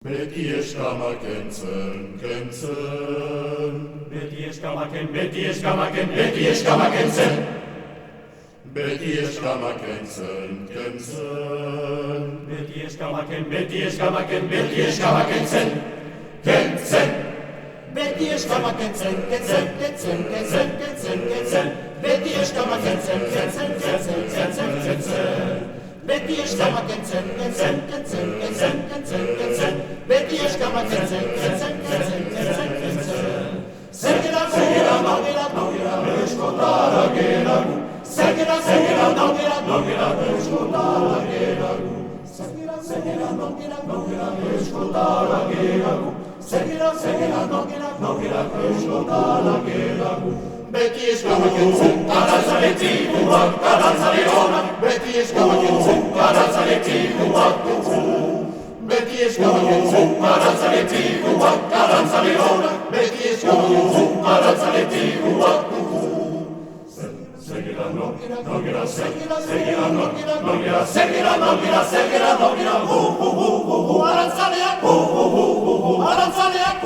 Beti eskamaken zen, kentzen. Beti eskamaken, beti eskamaken, beti eskamaken zen. Beti eskamaken zen, kentzen. Beti eskamaken, beti eskamaken, beti eskamaken zen. Kentzen. Beti eskamaken zen, kentzen, kentzen, kentzen, kentzen, kentzen. Beti eskamaken zen, kentzen, kentzen, kentzen, kentzen. Beti eskamaken zen, kentzen, kentzen, kentzen, kentzen, kentzen. Beti eskamaken zen, kentzen, kentzen, kentzen, kentzen. Zegera, nogera, eskotara geragu. Zegera, nogera, eskotara geragu. Zegera, nogera, eskotara geragu. Zegera, nogera, eskotara geragu. Beti eskamaken zen, Arantzale tikuak, arantzale onak. beti eskamaken zen, Arantzale tikuak, beti eskamaken zen, arantzale tikuak, arantzale onak. beti eskamaken zen. Arantzale tikuak. Zegera, nogera, zegera, nogera, zegera, nogera, Arantzaleak, arantzaleak,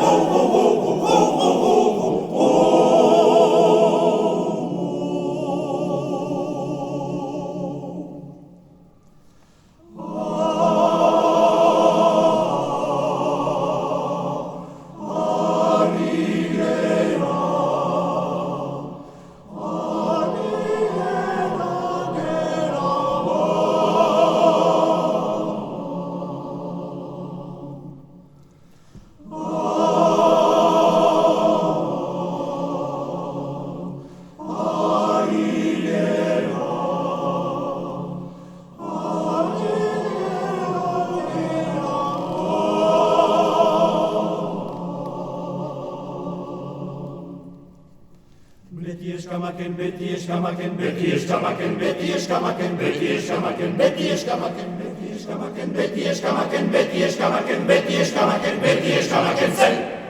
Beti eskamaken, beti eskamaken, beti eskamaken, beti eskamaken, beti eskamaken, beti eskamaken, beti eskamaken, beti eskamaken, beti eskamaken, beti eskamaken, beti eskamaken zen.